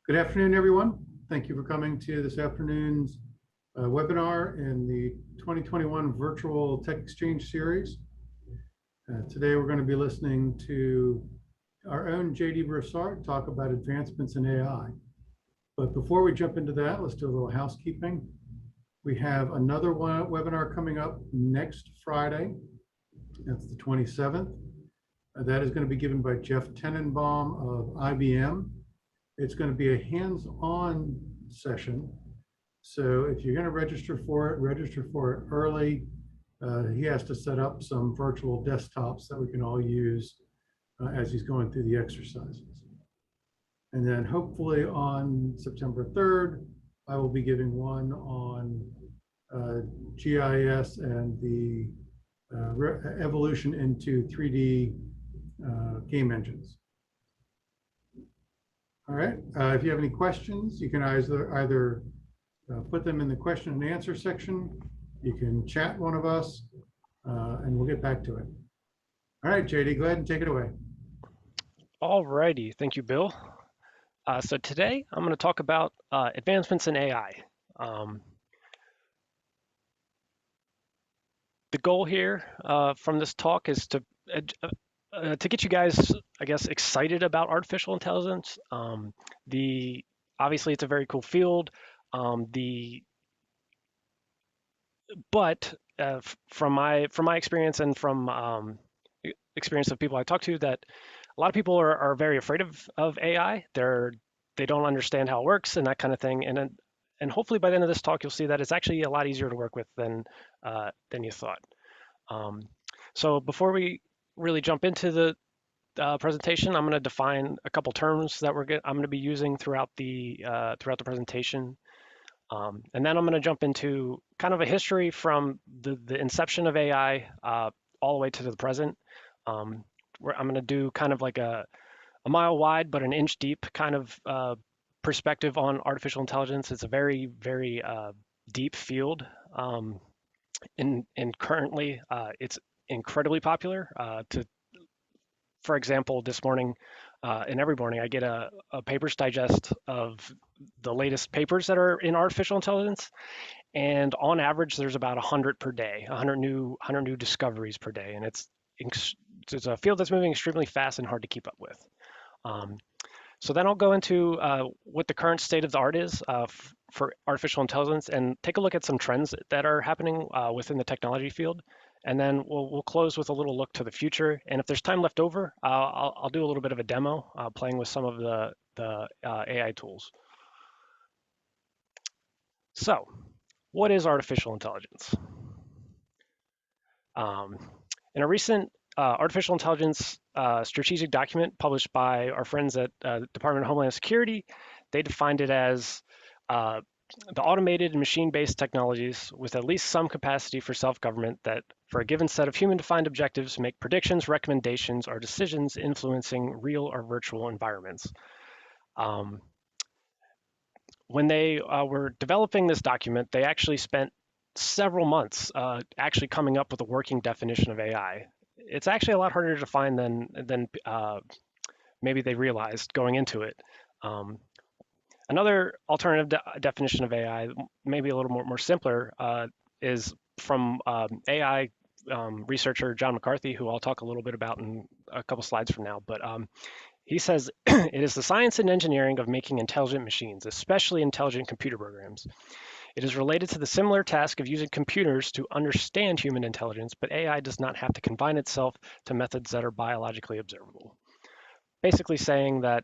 Good afternoon, everyone. Thank you for coming to this afternoon's webinar in the 2021 Virtual Tech Exchange Series. Today, we're going to be listening to our own JD Broussard talk about advancements in AI. But before we jump into that, let's do a little housekeeping. We have another webinar coming up next Friday. That's the 27th. That is going to be given by Jeff Tenenbaum of IBM. It's going to be a hands-on session. So if you're going to register for it early. He has to set up some virtual desktops that we can all use as he's going through the exercises. And then hopefully on September 3rd, I will be giving one on GIS and the evolution into 3D game engines. All right, if you have any questions, you can either put them in the question and answer section, you can chat one of us, and we'll get back to it. All right, JD, go ahead and take it away. All righty, thank you, Bill. So today I'm going to talk about advancements in AI. The goal here from this talk is to get you guys, I guess, excited about artificial intelligence. Obviously it's a very cool field. But from my experience and from experience of people I talk to, that a lot of people are very afraid of AI. They don't understand how it works and that kind of thing. And hopefully by the end of this talk, you'll see that it's actually a lot easier to work with than you thought. So before we really jump into the presentation, I'm going to define a couple terms that I'm going to be using throughout the presentation. And then I'm going to jump into kind of a history from the inception of AI all the way to the present. Where I'm going to do kind of like a mile wide but an inch deep kind of perspective on artificial intelligence. It's a very, very deep field, and currently it's incredibly popular. For example, this morning and every morning I get a Papers Digest of the latest papers that are in artificial intelligence, and on average there's about 100 per day, 100 new discoveries per day, and it's a field that's moving extremely fast and hard to keep up with. So then I'll go into what the current state of the art is for artificial intelligence and take a look at some trends that are happening within the technology field. And then we'll close with a little look to the future. And if there's time left over, I'll do a little bit of a demo playing with some of the AI tools. So what is artificial intelligence? In a recent artificial intelligence strategic document published by our friends at Department of Homeland Security, they defined it as the automated and machine-based technologies with at least some capacity for self-government that, for a given set of human-defined objectives, make predictions, recommendations, or decisions influencing real or virtual environments. When they were developing this document, they actually spent several months actually coming up with a working definition of AI. It's actually a lot harder to find than maybe they realized going into it. Another alternative definition of AI, maybe a little more simpler, is from AI researcher John McCarthy, who I'll talk a little bit about in a couple slides from now. But he says, it is the science and engineering of making intelligent machines, especially intelligent computer programs. It is related to the similar task of using computers to understand human intelligence, but AI does not have to confine itself to methods that are biologically observable. Basically saying that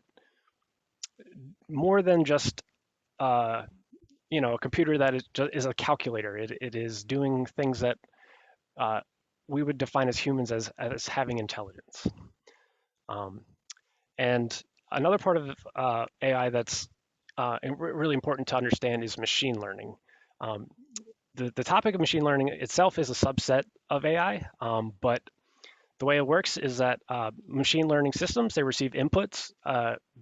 more than just a computer that is a calculator. It is doing things that we would define as humans as having intelligence. And another part of AI that's really important to understand is machine learning. The topic of machine learning itself is a subset of AI, but the way it works is that machine learning systems, they receive inputs,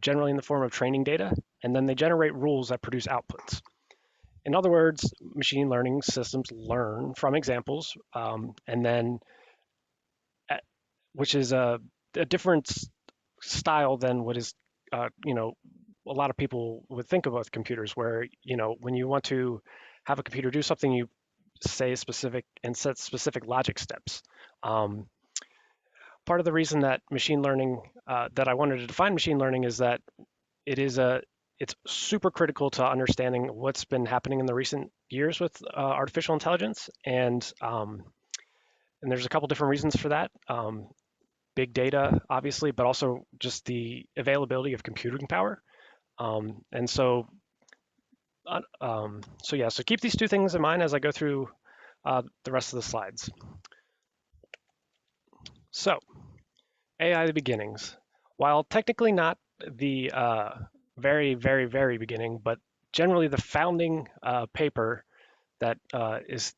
generally in the form of training data, and then they generate rules that produce outputs. In other words, machine learning systems learn from examples, and then, which is a different style than what is, a lot of people would think about computers, where when you want to have a computer do something, you say specific and set specific logic steps. Um, Part of the reason that machine learning that I wanted to define machine learning is that it's super critical to understanding what's been happening in the recent years with artificial intelligence, and there's a couple different reasons for that. Big data, obviously, but also just the availability of computing power. And so, so keep these two things in mind as I go through the rest of the slides. So, AI the beginnings. While technically not the very, very, very beginning, but generally the founding paper that is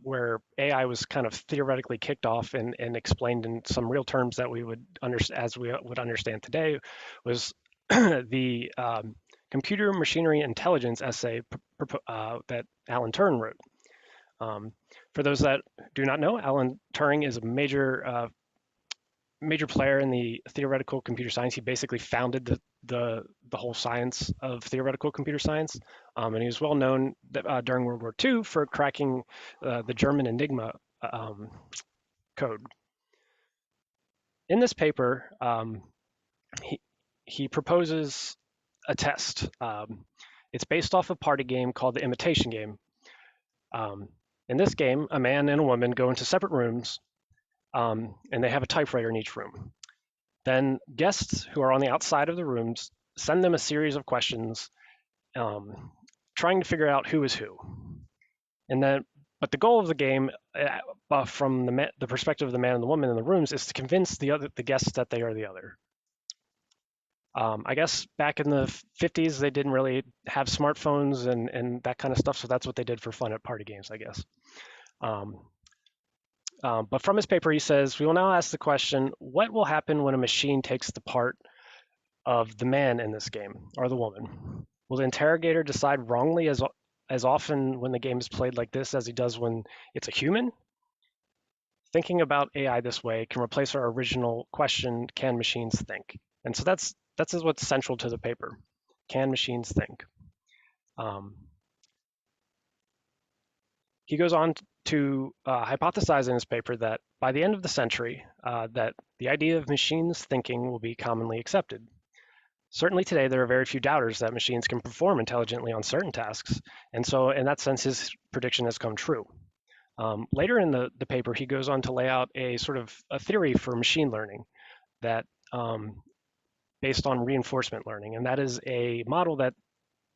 where AI was kind of theoretically kicked off and explained in some real terms that we would understand today, was the computer machinery intelligence essay that Alan Turing wrote. For those that do not know, Alan Turing is a major player in the theoretical computer science. He basically founded the whole science of theoretical computer science, and he was well known during World War II for cracking the German Enigma code. In this paper, he proposes a test. It's based off a party game called the Imitation Game. In this game, a man and a woman go into separate rooms, and they have a typewriter in each room. Then guests who are on the outside of the rooms send them a series of questions, trying to figure out who is who. But the goal of the game, from the perspective of the man and the woman in the rooms, is to convince the guests that they are the other. I guess back in the 50s, they didn't really have smartphones and that kind of stuff, so that's what they did for fun at party games, I guess. But from his paper, he says, we will now ask the question, what will happen when a machine takes the part of the man in this game, or the woman? Will the interrogator decide wrongly as often when the game is played like this as he does when it's a human? Thinking about AI this way can replace our original question, can machines think? And so that's what's central to the paper. Can machines think? He goes on to hypothesize in his paper that by the end of the century, that the idea of machines thinking will be commonly accepted. Certainly today, there are very few doubters that machines can perform intelligently on certain tasks, and so in that sense, his prediction has come true. Later in the paper, he goes on to lay out a sort of a theory for machine learning that based on reinforcement learning, and that is a model that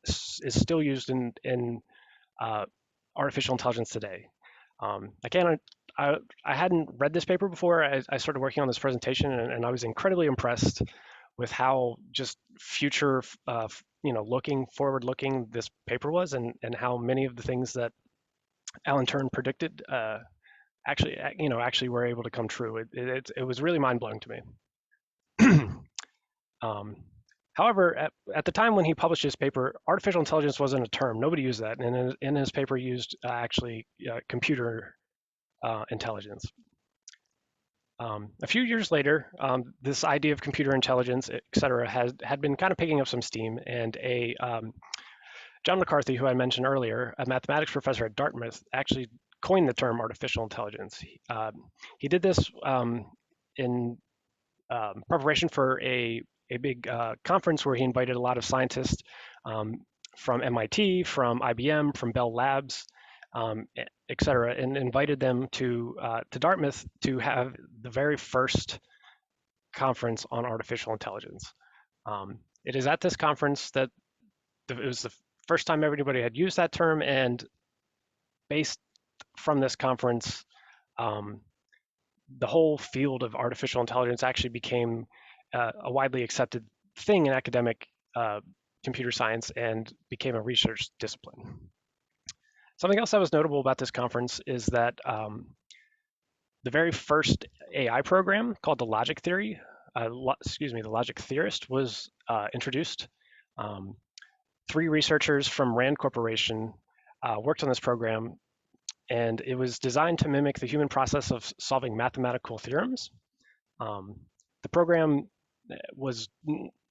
is still used in artificial intelligence today. I hadn't read this paper before. I started working on this presentation, and I was incredibly impressed with how just future, forward-looking this paper was, and how many of the things that Alan Turing predicted actually were able to come true. It was really mind-blowing to me. However, at the time when he published his paper, artificial intelligence wasn't a term. Nobody used that, and in his paper, he used computer intelligence. A few years later, this idea of computer intelligence, et cetera, had been kind of picking up some steam, and John McCarthy, who I mentioned earlier, a mathematics professor at Dartmouth, actually coined the term artificial intelligence. He did this in preparation for a big conference where he invited a lot of scientists from MIT, from IBM, from Bell Labs, et cetera, and invited them to Dartmouth to have the very first conference on artificial intelligence. It is at this conference that it was the first time everybody had used that term, and based from this conference, the whole field of artificial intelligence actually became a widely accepted thing in academic computer science and became a research discipline. Something else that was notable about this conference is that the very first AI program called the Logic Theorist was introduced. 3 researchers from Rand Corporation worked on this program, and it was designed to mimic the human process of solving mathematical theorems. The program was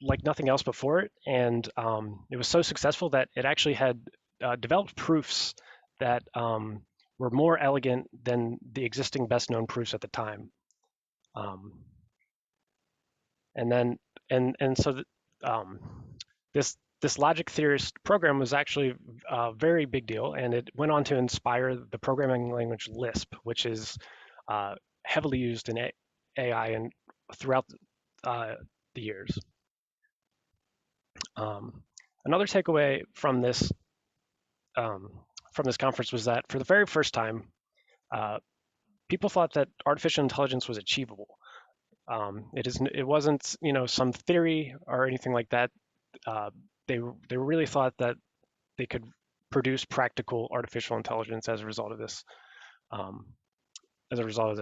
like nothing else before it, and it was so successful that it actually had developed proofs that were more elegant than the existing best known proofs at the time. Um, and then and so this logic theorist program was actually a very big deal, and it went on to inspire the programming language Lisp, which is heavily used in AI and throughout the years. Another takeaway from this conference was that for the very first time, people thought that artificial intelligence was achievable. It wasn't some theory or anything like that. They really thought that they could produce practical artificial intelligence as a result of this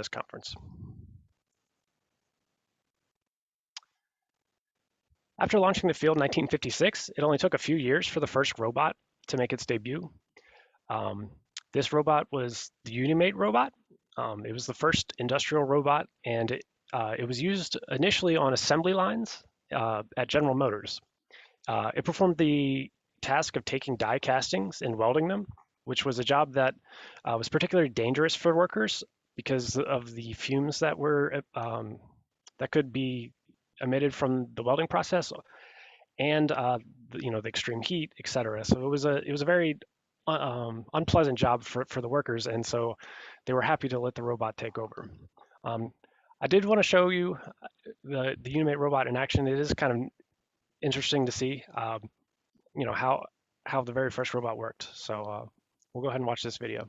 conference. After launching the field in 1956, it only took a few years for the first robot to make its debut. This robot was the Unimate robot. It was the first industrial robot, and it was used initially on assembly lines at General Motors. It performed the task of taking die castings and welding them, which was a job that was particularly dangerous for workers because of the fumes that were that could be emitted from the welding process, and the extreme heat, etc. So it was a very unpleasant job for the workers, and so they were happy to let the robot take over. I did want to show you the Unimate robot in action. It is kind of interesting to see, how the very first robot worked. So we'll go ahead and watch this video.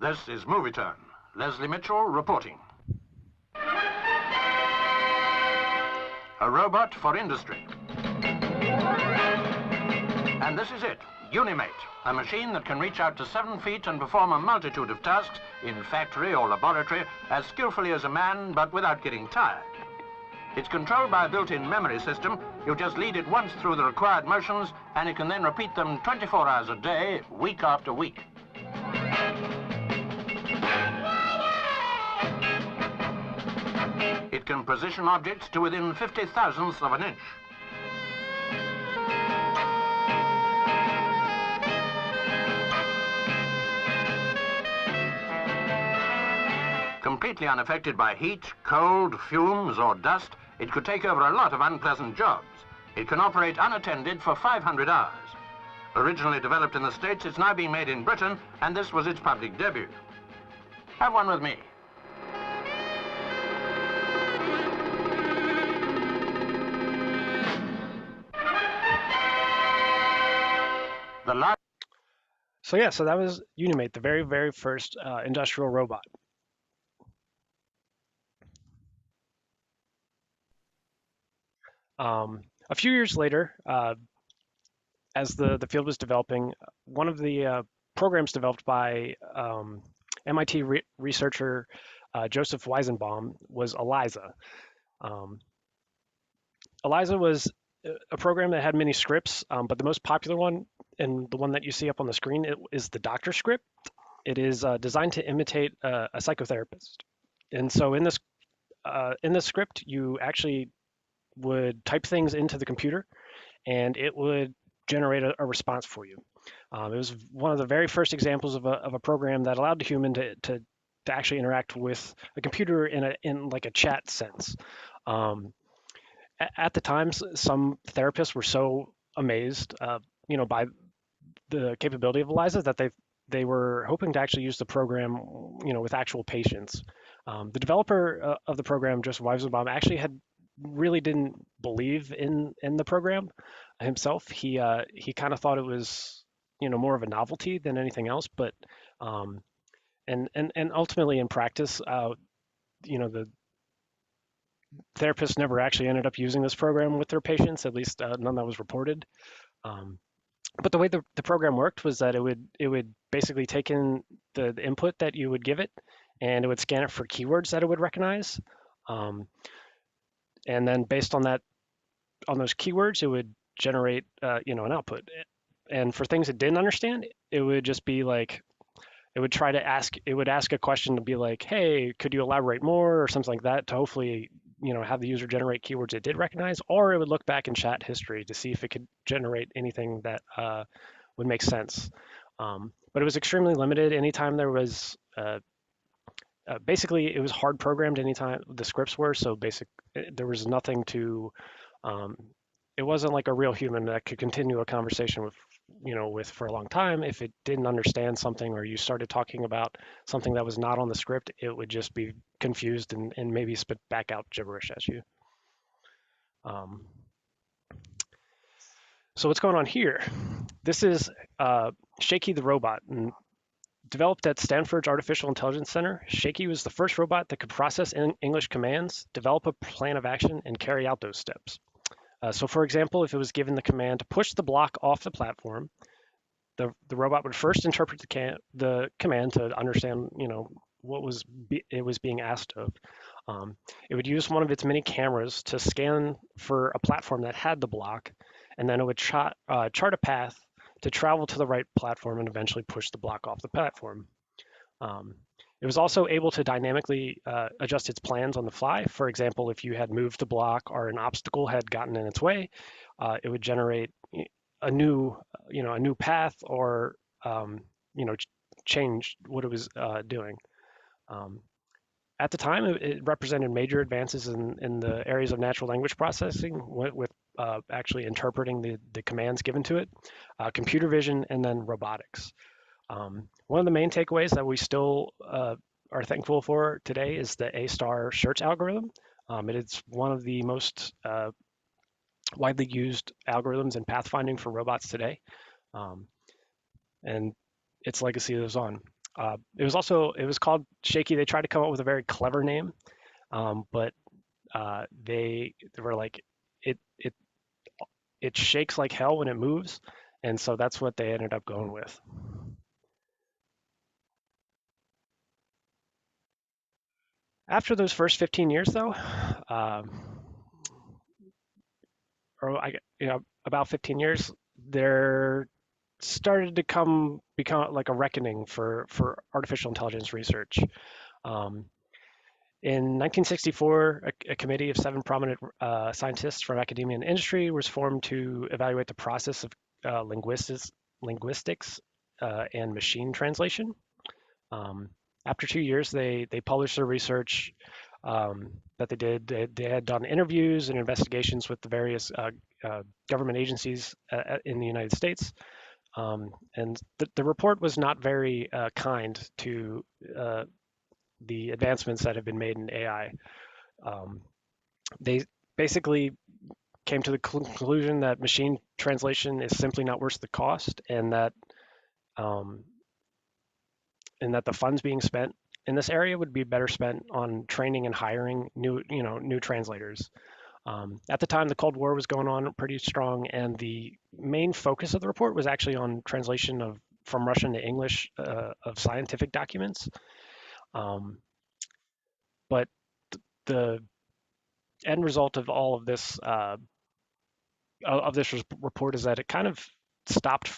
This is Movie Turn. Leslie Mitchell reporting. A robot for industry. And this is it, Unimate, a machine that can reach out to 7 feet and perform a multitude of tasks in factory or laboratory as skillfully as a man, but without getting tired. It's controlled by a built-in memory system. You just lead it once through the required motions, and it can then repeat them 24 hours a day, week after week. It can position objects to within 50 thousandths of an inch. Completely unaffected by heat, cold, fumes, or dust, it could take over a lot of unpleasant jobs. It can operate unattended for 500 hours. Originally developed in the States, it's now being made in Britain, and this was its public debut. Have one with me. So that was Unimate, the very, very first industrial robot. A few years later, as the field was developing, one of the programs developed by MIT researcher Joseph Weizenbaum was Eliza. Eliza was a program that had many scripts, but the most popular one, and the one that you see up on the screen, is the doctor script. It is designed to imitate a psychotherapist. And so in this script, you actually would type things into the computer, and it would generate a response for you. It was one of the very first examples of a program that allowed the human to actually interact with a computer in like a chat sense. At the time, some therapists were so amazed, by the capability of Eliza that they were hoping to actually use the program, with actual patients. The developer of the program, Joseph Weizenbaum, actually really didn't believe in the program himself. He kind of thought it was more of a novelty than anything else. But and ultimately in practice, the therapists never actually ended up using this program with their patients, at least none that was reported. But the way the program worked was that it would basically take in the input that you would give it, and it would scan it for keywords that it would recognize. And then based on that keywords, it would generate an output. And for things it didn't understand, it would just be like it would ask a question to be like, hey, could you elaborate more or something like that to hopefully have the user generate keywords it did recognize, or it would look back in chat history to see if it could generate anything that would make sense. But it was extremely limited. Anytime there was basically it was hard programmed anytime the scripts were, so there was nothing to it wasn't like a real human that could continue a conversation with for a long time. If it didn't understand something or you started talking about something that was not on the script, it would just be confused and maybe spit back out gibberish at you. So what's going on here? This is Shaky the robot. And developed at Stanford's Artificial Intelligence Center, Shaky was the first robot that could process English commands, develop a plan of action, and carry out those steps. So for example, if it was given the command to push the block off the platform, the robot would first interpret the command to understand, what it was being asked of. It would use one of its many cameras to scan for a platform that had the block, and then it would chart a path to travel to the right platform and eventually push the block off the platform. It was also able to dynamically adjust its plans on the fly. For example, if you had moved the block or an obstacle had gotten in its way, it would generate a new path or change what it was doing. At the time, it represented major advances in the areas of natural language processing with actually interpreting the commands given to it, computer vision, and then robotics. One of the main takeaways that we still are thankful for today is the A-star search algorithm. It is one of the most widely used algorithms in pathfinding for robots today, and its legacy lives on. It was called Shaky. They tried to come up with a very clever name, but they were like, it shakes like hell when it moves, and so that's what they ended up going with. After those first 15 years, though, about 15 years, there started to become like a reckoning for artificial intelligence research. In 1964, a committee of 7 prominent scientists from academia and industry was formed to evaluate the process of linguistics and machine translation. After 2 years, they published their research that they did. They had done interviews and investigations with the various government agencies in the United States. And the report was not very kind to the advancements that have been made in AI. They basically came to the conclusion that machine translation is simply not worth the cost, and that the funds being spent in this area would be better spent on training and hiring new translators. At the time, the Cold War was going on pretty strong, and the main focus of the report was actually on translation from Russian to English of scientific documents. But the end result of all of this report is that it kind of stopped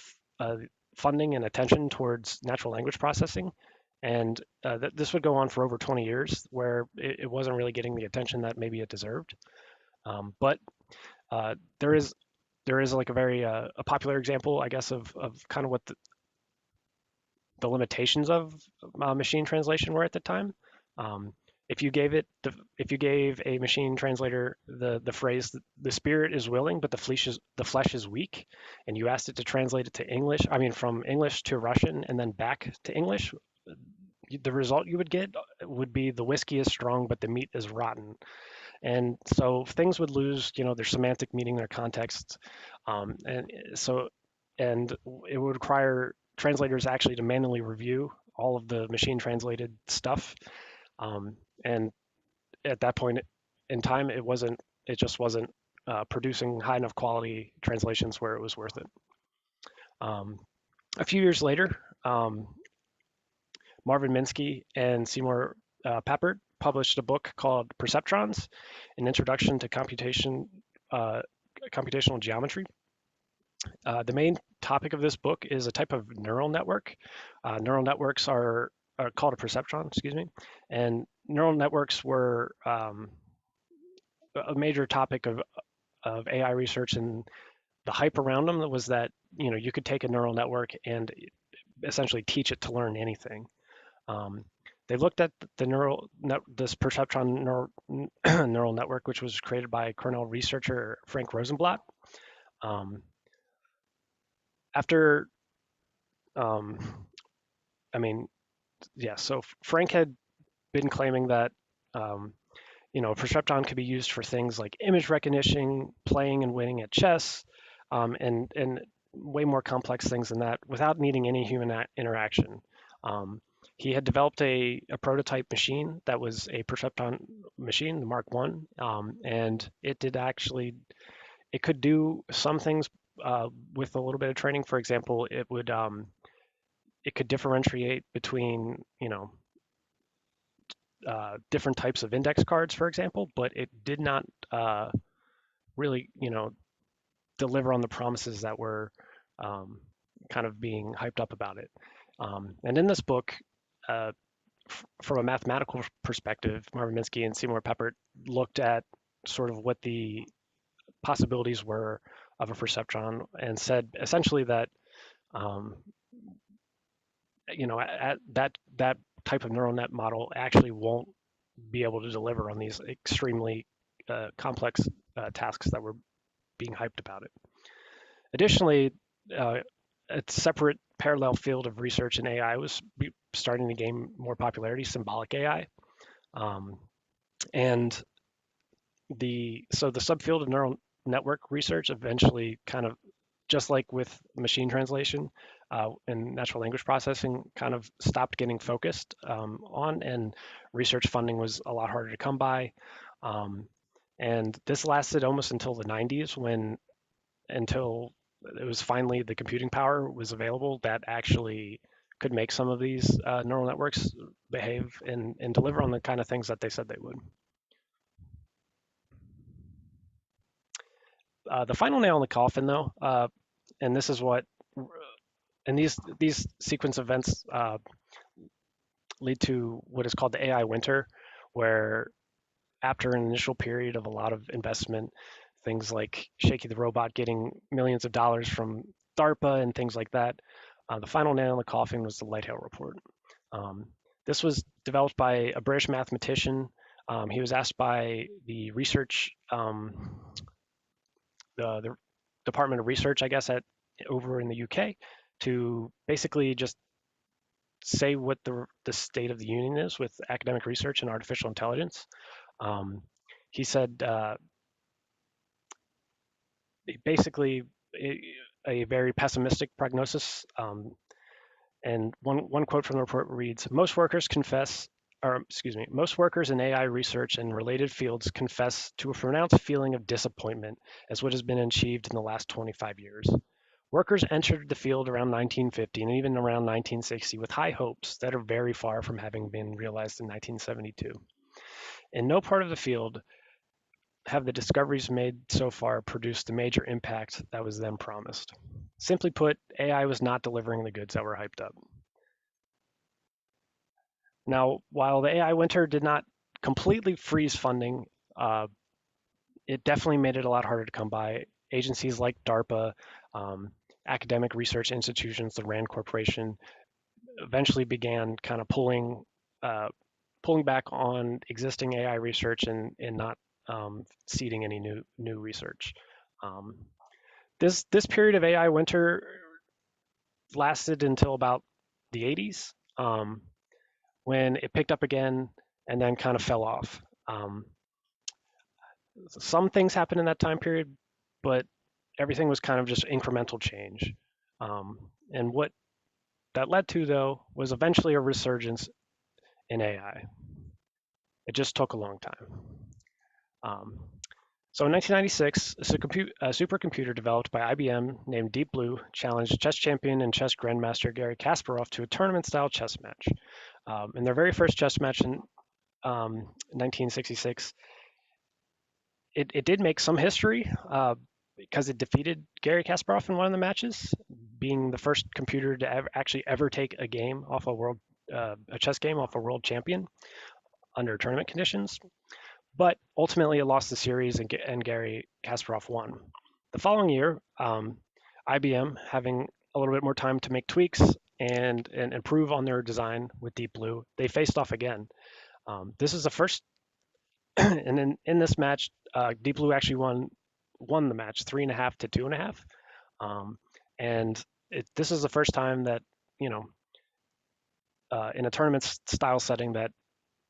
funding and attention towards natural language processing, and this would go on for over 20 years, where it wasn't really getting the attention that maybe it deserved. But there is like a very a popular example, I guess, of kind of what the limitations of machine translation were at the time. If you gave a machine translator the phrase "the spirit is willing, but the flesh is weak," and you asked it to translate it to English, from English to Russian and then back to English, the result you would get would be the whiskey is strong, but the meat is rotten. And so things would lose, their semantic meaning, their context, and it would require translators actually to manually review all of the machine translated stuff. And at that point in time, it just wasn't producing high enough quality translations where it was worth it. A few years later, Marvin Minsky and Seymour Papert published a book called Perceptrons, an introduction to computation computational geometry. The main topic of this book is a type of neural network. Neural networks are called a perceptron, excuse me, and neural networks were a major topic of AI research, and the hype around them was that you could take a neural network and essentially teach it to learn anything. They looked at this perceptron neural network, which was created by Cornell researcher Frank Rosenblatt. After, so Frank had been claiming that a perceptron could be used for things like image recognition, playing and winning at chess, and way more complex things than that without needing any human interaction. He had developed a prototype machine that was a perceptron machine, the Mark I, and it could do some things with a little bit of training. For example, it could differentiate between different types of index cards, for example, but it did not really deliver on the promises that were kind of being hyped up about it. And in this book, from a mathematical perspective, Marvin Minsky and Seymour Papert looked at sort of what the possibilities were of a perceptron and said essentially that that type of neural net model actually won't be able to deliver on these extremely complex tasks that were being hyped about it. Additionally, a separate parallel field of research in AI was starting to gain more popularity, symbolic AI. And the subfield of neural network research eventually kind of, just like with machine translation and natural language processing, kind of stopped getting focused on, and research funding was a lot harder to come by. And this lasted almost until the 90s until it was finally the computing power was available that actually could make some of these neural networks behave and deliver on the kind of things that they said they would. The final nail in the coffin, though, and this is what, and these sequence events lead to what is called the AI winter, where after an initial period of a lot of investment, things like Shaky the robot getting millions of dollars from DARPA and things like that, the final nail in the coffin was the Lighthill report. This was developed by a British mathematician. He was asked by the research, the Department of Research, I guess, over in the UK, to basically just say what the state of the union is with academic research and artificial intelligence. He said basically a very pessimistic prognosis. And one quote from the report reads, most workers in AI research and related fields confess to a pronounced feeling of disappointment as what has been achieved in the last 25 years. Workers entered the field around 1950 and even around 1960 with high hopes that are very far from having been realized in 1972. In no part of the field have the discoveries made so far produced the major impact that was then promised. Simply put, AI was not delivering the goods that were hyped up. Now, while the AI winter did not completely freeze funding, it definitely made it a lot harder to come by. Agencies like DARPA, academic research institutions, the RAND Corporation, eventually began kind of pulling back on existing AI research and not seeding any new research. This period of AI winter lasted until about the 80s, when it picked up again and then kind of fell off. Some things happened in that time period, but everything was kind of just incremental change. And what that led to, though, was eventually a resurgence in AI. It just took a long time. So in 1996, a supercomputer developed by IBM named Deep Blue challenged chess champion and chess grandmaster Garry Kasparov to a tournament-style chess match. In their very first chess match in 1966, it did make some history. because it defeated Garry Kasparov in one of the matches, being the first computer to ever take a game off a chess game off a world champion under tournament conditions. But ultimately, it lost the series, and Garry Kasparov won. The following year, IBM, having a little bit more time to make tweaks and improve on their design with Deep Blue, they faced off again. This is the first, and in this match, Deep Blue actually won the match 3.5 to 2.5. And this is the first time that, in a tournament style setting, that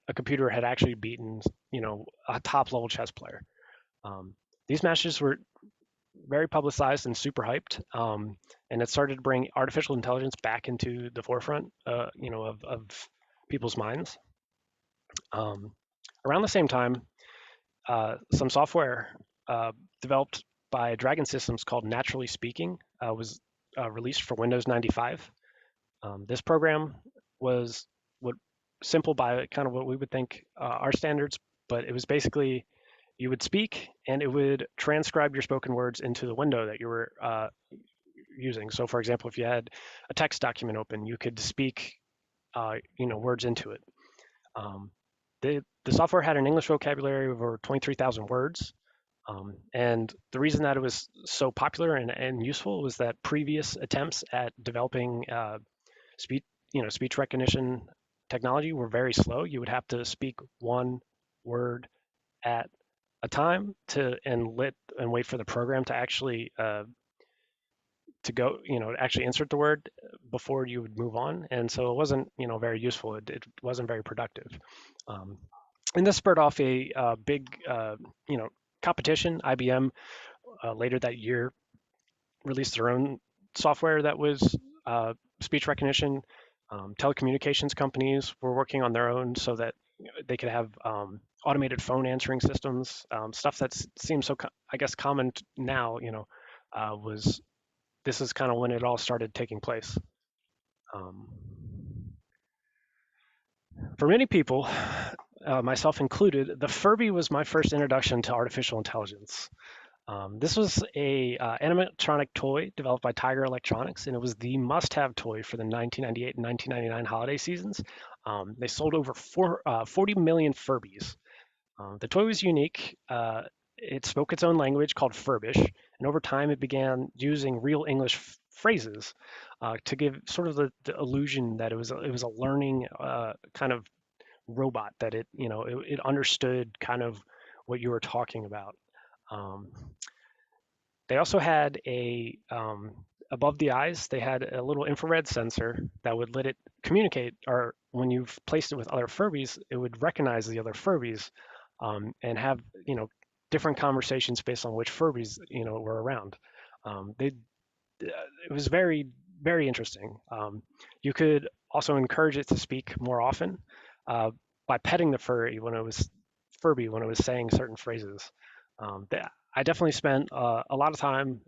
a computer had actually beaten, a top level chess player. These matches were very publicized and super hyped, and it started to bring artificial intelligence back into the forefront, of people's minds. Around the same time, some software developed by Dragon Systems called Naturally Speaking was released for Windows 95. This program was simple by kind of what we would think our standards, but it was basically you would speak and it would transcribe your spoken words into the window that you were using. So, for example, if you had a text document open, you could speak, words into it. The software had an English vocabulary of over 23,000 words. And the reason that it was so popular and useful was that previous attempts at developing speech recognition technology were very slow. You would have to speak one word at a time and wait for the program to actually actually insert the word before you would move on. And so it wasn't very useful. It wasn't very productive. And this spurred off a big competition. IBM later that year released their own software that was speech recognition. Telecommunications companies were working on their own so that they could have automated phone answering systems. Stuff that seems so, I guess, common now. This is kind of when it all started taking place. For many people, myself included, the Furby was my first introduction to artificial intelligence. This was a animatronic toy developed by Tiger Electronics, and it was the must-have toy for the 1998 and 1999 holiday seasons. They sold over 40 million Furbies. The toy was unique. It spoke its own language called Furbish, and over time it began using real English phrases to give sort of the illusion that it was a learning kind of robot, that it understood kind of what you were talking about. They also had above the eyes, they had a little infrared sensor that would let it communicate, or when you've placed it with other Furbies, it would recognize the other Furbies and have, different conversations based on which Furbies, were around. It was very, very interesting. You could also encourage it to speak more often by petting the Furby when it was saying certain phrases. I definitely spent a lot of time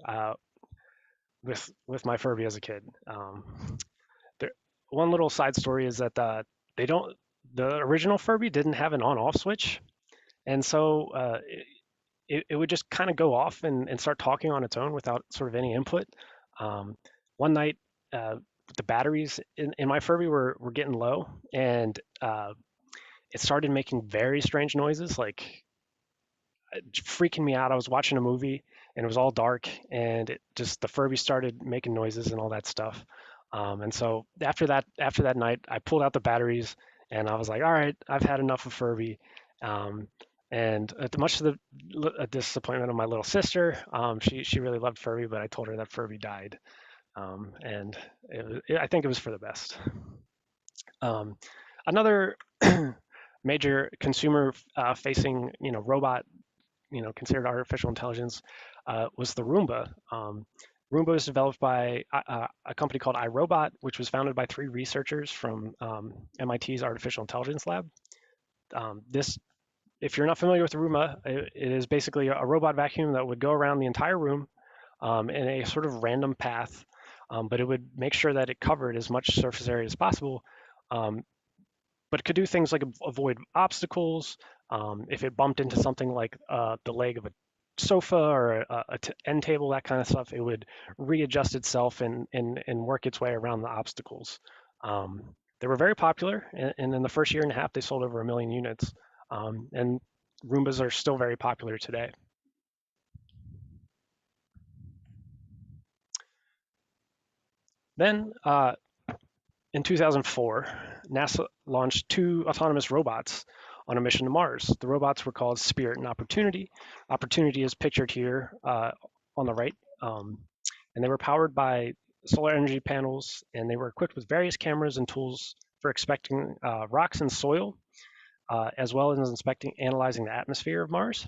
with my Furby as a kid. One little side story is that the original Furby didn't have an on-off switch, and so it would just kind of go off and start talking on its own without sort of any input. One night, the batteries in my Furby were getting low, and it started making very strange noises, like freaking me out. I was watching a movie and it was all dark, and the Furby started making noises and all that stuff. And so after that night, I pulled out the batteries and I was like, all right, I've had enough of Furby. And much to the disappointment of my little sister, she really loved Furby, but I told her that Furby died. And I think it was for the best. Another major consumer facing robot, considered artificial intelligence, was the Roomba. Roomba was developed by a company called iRobot, which was founded by 3 researchers from MIT's Artificial Intelligence Lab. If you're not familiar with the Roomba, it is basically a robot vacuum that would go around the entire room in a sort of random path, but it would make sure that it covered as much surface area as possible. But it could do things like avoid obstacles. If it bumped into something like the leg of sofa or end table, that kind of stuff, it would readjust itself and work its way around the obstacles. They were very popular, and in the first year and a half, they sold over 1 million units. And Roombas are still very popular today. Then in 2004, NASA launched 2 autonomous robots on a mission to Mars. The robots were called Spirit and Opportunity. Opportunity is pictured here on the right. And they were powered by solar energy panels, and they were equipped with various cameras and tools for inspecting rocks and soil, as well as analyzing the atmosphere of Mars.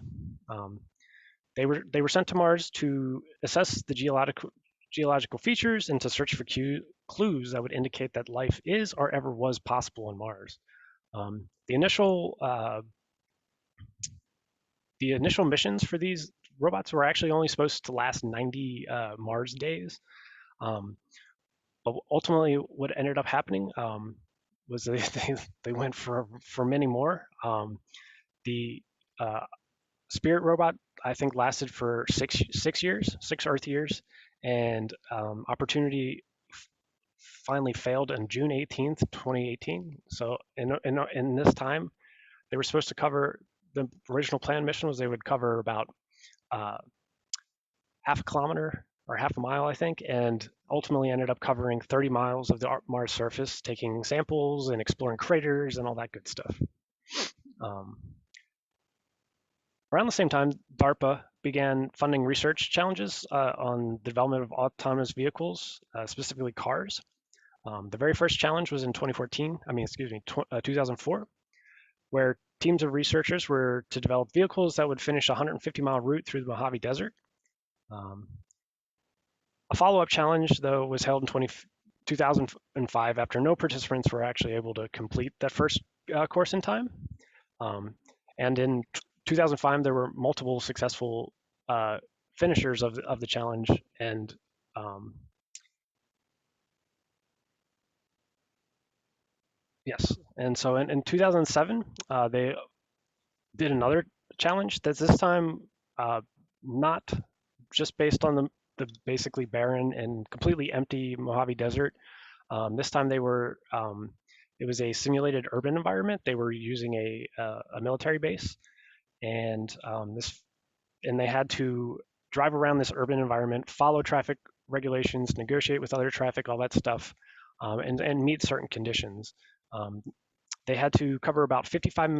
They were sent to Mars to assess the geological features and to search for clues that would indicate that life is or ever was possible on Mars. The initial missions for these robots were actually only supposed to last 90 Mars days. But ultimately, what ended up happening was they went for many more. The Spirit robot, I think, lasted for 6 years, 6 Earth years, and Opportunity finally failed on June 18th, 2018. So in this time, they were supposed to cover, the original plan mission was they would cover about half a kilometer or half a mile, I think, and ultimately ended up covering 30 miles of the Mars surface, taking samples and exploring craters and all that good stuff. Around the same time, DARPA began funding research challenges on the development of autonomous vehicles, specifically cars. The very first challenge was in 2004, where teams of researchers were to develop vehicles that would finish a 150-mile route through the Mojave Desert. A follow-up challenge, though, was held in 2005 after no participants were actually able to complete that first course in time. And in 2005, there were multiple successful finishers of the challenge, and yes, and so in 2007, they did another challenge that's this time not just based on the basically barren and completely empty Mojave Desert. This time they were, it was a simulated urban environment. They were using a military base, and they had to drive around this urban environment, follow traffic regulations, negotiate with other traffic, all that stuff, and meet certain conditions. They had to cover about 55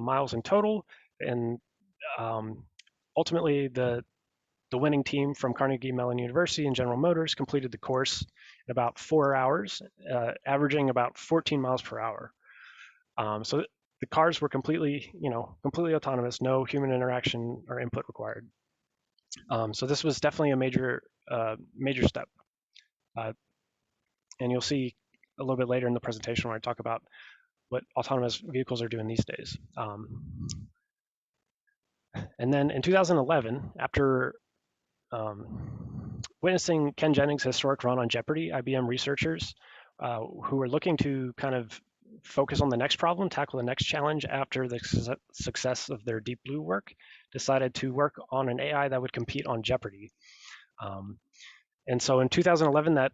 miles in total, and ultimately the winning team from Carnegie Mellon University and General Motors completed the course in about 4 hours, averaging about 14 miles per hour. So the cars were completely autonomous, no human interaction or input required. So this was definitely a major step. And you'll see a little bit later in the presentation where I talk about what autonomous vehicles are doing these days. And then in 2011, after witnessing Ken Jennings' historic run on Jeopardy, IBM researchers who were looking to kind of focus on the next problem, tackle the next challenge after the success of their Deep Blue work, decided to work on an AI that would compete on Jeopardy. And so in 2011, that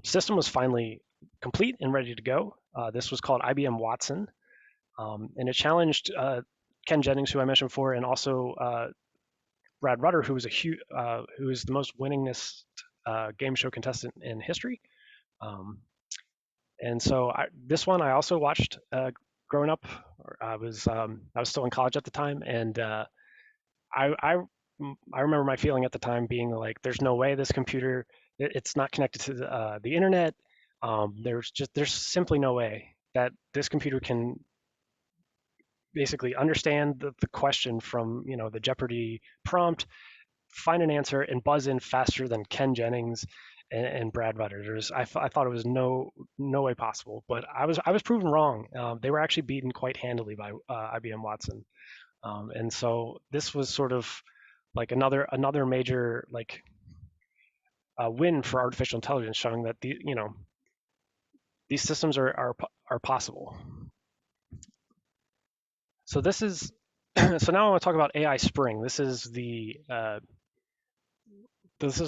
system was finally complete and ready to go. This was called IBM Watson, and it challenged Ken Jennings, who I mentioned before, and also Brad Rutter, who was the most winningest game show contestant in history. And so this one I also watched growing up. I was still in college at the time, and I remember my feeling at the time being like, "There's no way this computer, it's not connected to the internet. There's simply no way that this computer can basically understand the question from the Jeopardy prompt, find an answer, and buzz in faster than Ken Jennings and Brad Rutter." I thought it was no way possible, but I was proven wrong. They were actually beaten quite handily by IBM Watson, and so this was sort of like another major win for artificial intelligence, showing that these systems are possible. So this is so now I want to talk about AI Spring. This is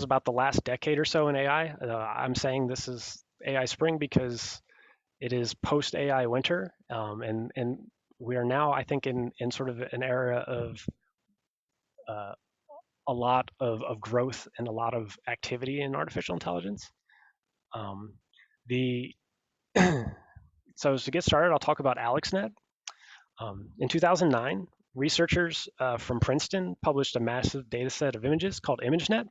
about the last decade or so in AI. I'm saying this is AI Spring because it is post AI winter, and we are now, I think, in sort of an era of a lot of growth and a lot of activity in artificial intelligence. The So to get started, I'll talk about AlexNet. In 2009, researchers from Princeton published a massive data set of images called ImageNet.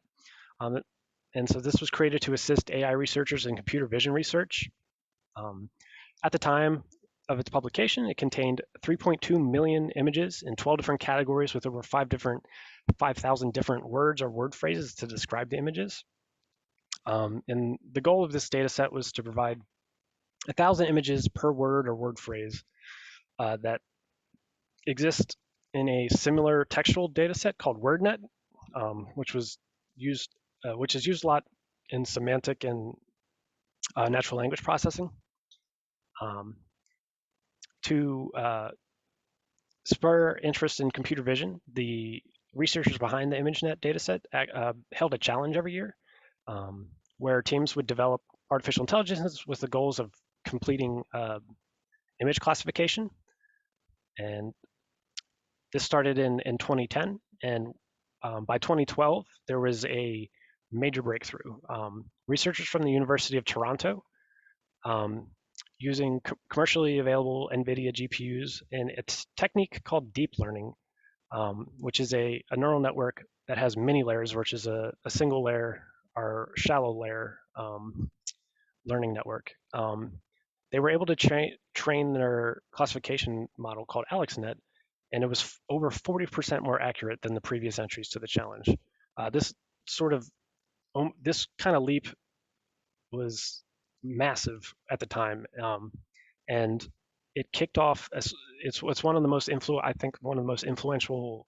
And so this was created to assist AI researchers in computer vision research. At the time of its publication, it contained 3.2 million images in 12 different categories with over 5,000 different words or word phrases to describe the images. And the goal of this data set was to provide 1,000 images per word or word phrase that exist in a similar textual data set called WordNet, which is used a lot in semantic and natural language processing. To spur interest in computer vision, the researchers behind the ImageNet dataset held a challenge every year where teams would develop artificial intelligence with the goals of completing image classification. And this started in 2010. And by 2012, there was a major breakthrough. Researchers from the University of Toronto, using commercially available NVIDIA GPUs and a technique called deep learning, which is a neural network that has many layers, which is a single layer or shallow layer learning network. They were able to train their classification model called AlexNet, and it was over 40% more accurate than the previous entries to the challenge. This kind of leap was massive at the time, and it kicked off as it's one of the most influential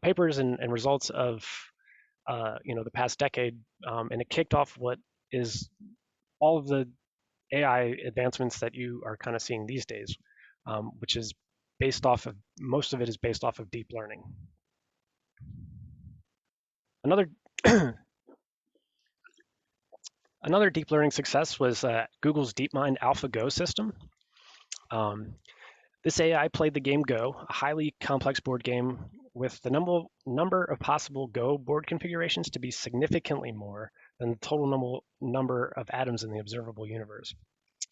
papers and results of the past decade, and it kicked off what is all of the AI advancements that you are kind of seeing these days, which is most of it is based off of deep learning. Another deep learning success was Google's DeepMind AlphaGo system. This AI played the game Go, a highly complex board game with the number of possible Go board configurations to be significantly more than the total number of atoms in the observable universe.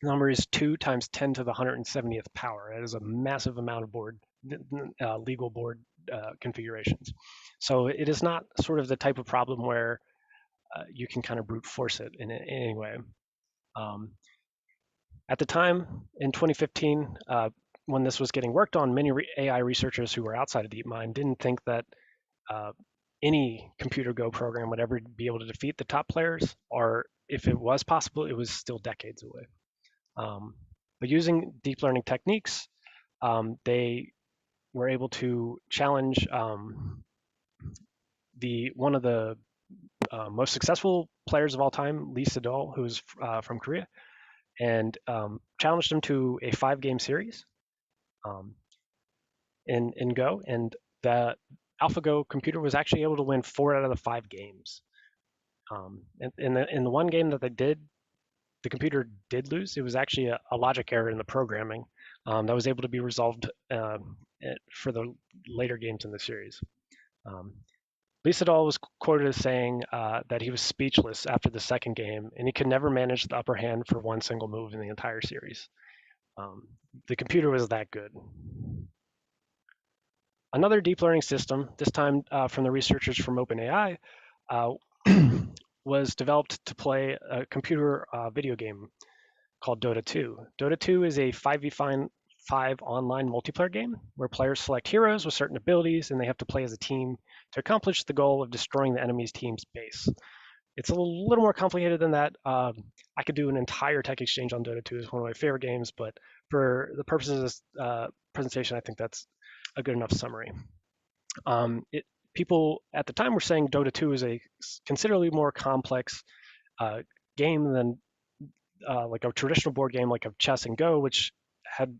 The number is 2 times 10 to the 170th power. That is a massive amount of legal board configurations. So it is not sort of the type of problem where you can kind of brute force it in any way. At the time, in 2015, when this was getting worked on, many AI researchers who were outside of DeepMind didn't think that any computer Go program would ever be able to defeat the top players, or if it was possible, it was still decades away. But using deep learning techniques, they were able to challenge one of the most successful players of all time, Lee Sedol, who's from Korea, and challenged him to a 5-game series in Go. And the AlphaGo computer was actually able to win 4 out of the 5 games. In the one game that the computer did lose, it was actually a logic error in the programming that was able to be resolved for the later games in the series. Lee Sedol was quoted as saying that he was speechless after the second game, and he could never manage the upper hand for one single move in the entire series. The computer was that good. Another deep learning system, this time from the researchers from OpenAI, was developed to play a computer video game called Dota 2. Dota 2 is a 5v5 online multiplayer game where players select heroes with certain abilities and they have to play as a team to accomplish the goal of destroying the enemy's team's base. It's a little more complicated than that. I could do an entire tech exchange on Dota 2. It's one of my favorite games, but for the purposes of this presentation, I think that's a good enough summary. People at the time were saying Dota 2 is a considerably more complex game than like a traditional board game like of chess and Go, which had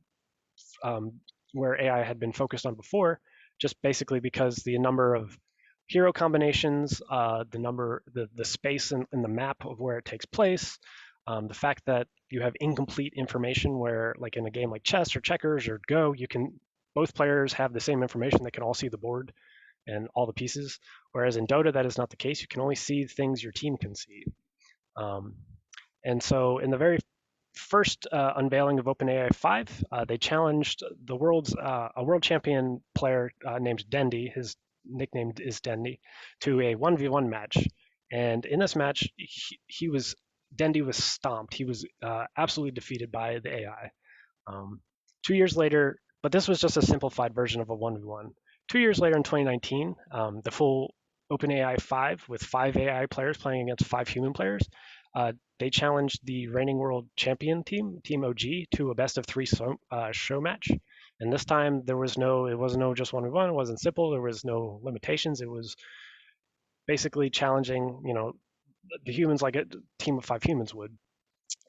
where AI had been focused on before. just basically because the number of hero combinations, the space in the map of where it takes place, the fact that you have incomplete information where, like in a game like chess or checkers or Go, both players have the same information. They can all see the board and all the pieces. Whereas in Dota, that is not the case. You can only see things your team can see. And so in the very first unveiling of OpenAI 5, they challenged a world champion player named Dendy. His nickname is Dendy, to a 1v1 match. And in this match, Dendy was stomped. He was absolutely defeated by the AI. 2 years later, but this was just a simplified version of a 1v1. 2 years later in 2019, the full OpenAI 5 with 5 AI players playing against 5 human players, they challenged the reigning world champion team, Team OG, to a best of 3 show match. And this time it wasn't just 1v1, it wasn't simple, there was no limitations. It was basically challenging, the humans like a team of 5 humans would.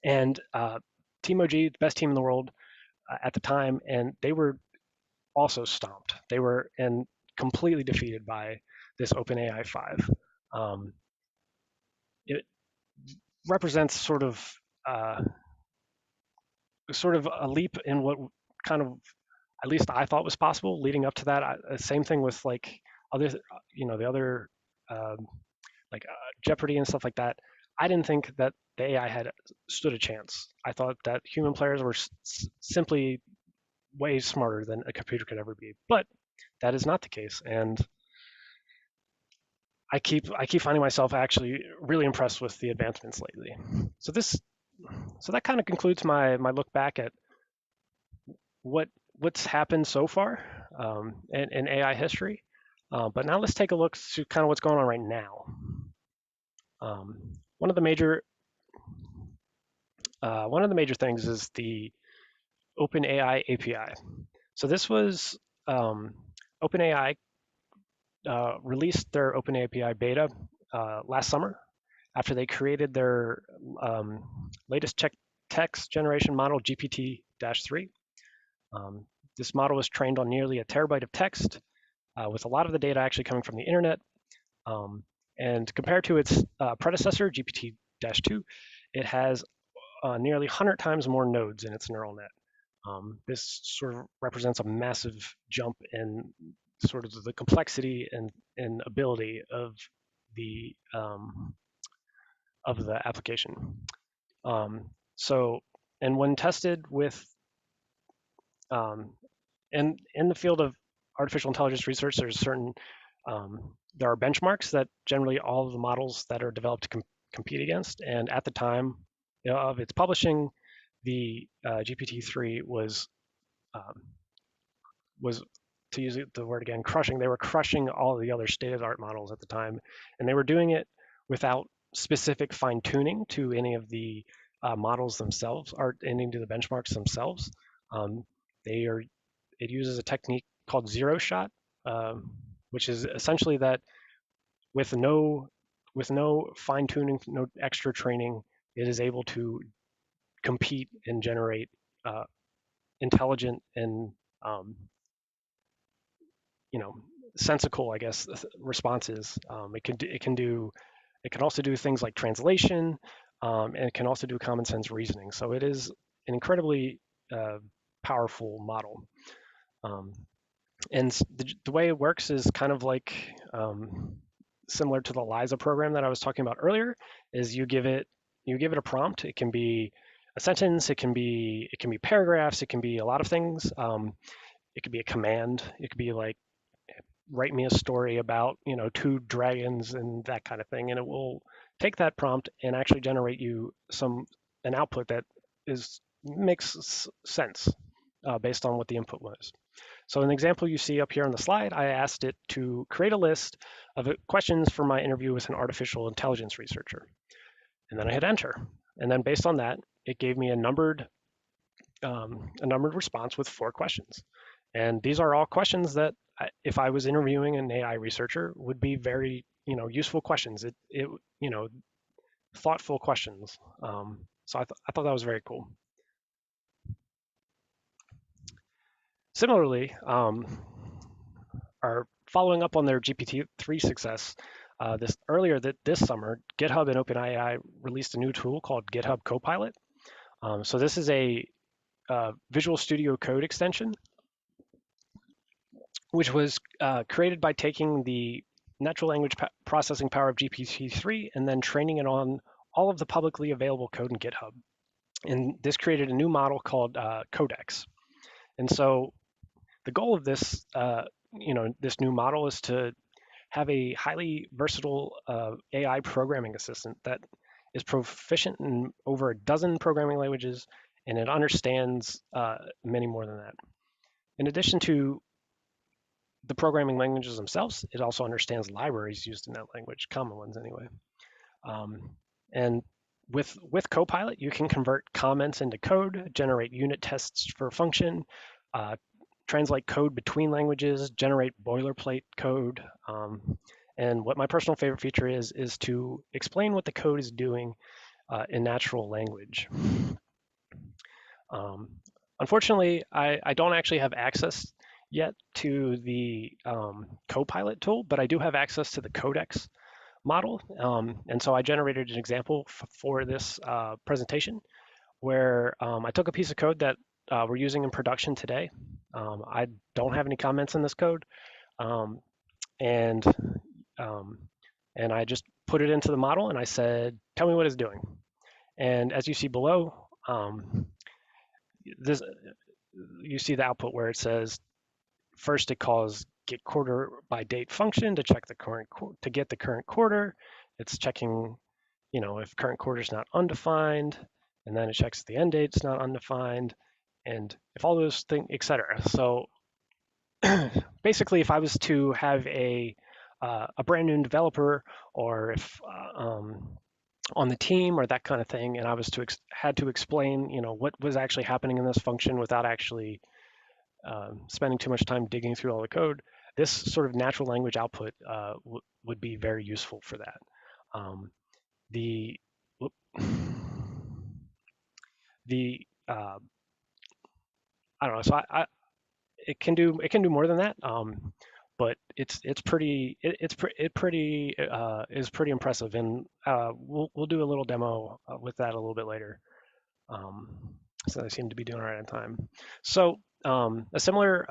And Team OG, the best team in the world at the time, and they were also stomped. They were completely defeated by this OpenAI 5. It represents sort of a leap in what kind of, at least I thought was possible leading up to that. Same thing with like other, the other Jeopardy and stuff like that. I didn't think that the AI had stood a chance. I thought that human players were simply way smarter than a computer could ever be, but that is not the case. And I keep finding myself actually really impressed with the advancements lately. So that kind of concludes my look back at what's happened so far in AI history. But now let's take a look to kind of what's going on right now. One of the major things is the OpenAI API. So this was OpenAI released their OpenAI API beta last summer after they created their latest text generation model, GPT-3. This model was trained on nearly a terabyte of text, with a lot of the data actually coming from the internet. And compared to its predecessor, GPT-2, it has nearly 100 times more nodes in its neural net. This sort of represents a massive jump in sort of the complexity and ability of the application. And when tested with, in the field of artificial intelligence research, there are benchmarks that generally all of the models that are developed compete against. And at the time of its publishing, the GPT-3 was, to use the word again, crushing. They were crushing all of the other state-of-the-art models at the time, and they were doing it without specific fine-tuning to any of the models themselves, or any of the benchmarks themselves. It uses a technique called zero shot, which is essentially that with no fine-tuning, no extra training, it is able to compete and generate intelligent and sensical, I guess, responses. It can also do things like translation, and it can also do common sense reasoning. So it is an incredibly powerful model. And the way it works is kind of like similar to the Eliza program that I was talking about earlier. Is you give it a prompt. It can be a sentence. It can be paragraphs. It can be a lot of things. It could be a command. It could be like, write me a story about 2 dragons and that kind of thing, and it will take that prompt and actually generate you an output that makes sense based on what the input was. So an example you see up here on the slide, I asked it to create a list of questions for my interview with an artificial intelligence researcher, and then I hit enter, and then based on that, it gave me a numbered response with 4 questions. And these are all questions that, if I was interviewing an AI researcher, would be very, useful questions. Thoughtful questions. So I thought that was very cool. Similarly, are following up on their GPT-3 success. This summer, GitHub and OpenAI released a new tool called GitHub CoPilot. So this is a Visual Studio Code extension, which was created by taking the natural language processing power of GPT-3 and then training it on all of the publicly available code in GitHub. And this created a new model called Codex. And so the goal of this, this new model is to have a highly versatile AI programming assistant that is proficient in over a dozen programming languages, and it understands many more than that. In addition to the programming languages themselves, it also understands libraries used in that language, common ones anyway. And with Copilot, you can convert comments into code, generate unit tests for a function, translate code between languages, generate boilerplate code. And what my personal favorite feature is to explain what the code is doing in natural language. Unfortunately, I don't actually have access yet to the Copilot tool, but I do have access to the Codex model. And so I generated an example for this presentation where I took a piece of code that we're using in production today. I don't have any comments in this code. And I just put it into the model and I said, tell me what it's doing. And as you see below, you see the output where it says, first it calls get quarter by date function to check the to get the current quarter. It's checking, if current quarter is not undefined, and then it checks the end date is not undefined, and if all those things, etc. So basically, if I was to have a brand new developer, or if on the team or that kind of thing, and I was had to explain, what was actually happening in this function without actually spending too much time digging through all the code, this sort of natural language output would be very useful for that. I don't know. So it can do more than that. But it's pretty impressive, and we'll do a little demo with that a little bit later. So I seem to be doing right on time. So a similar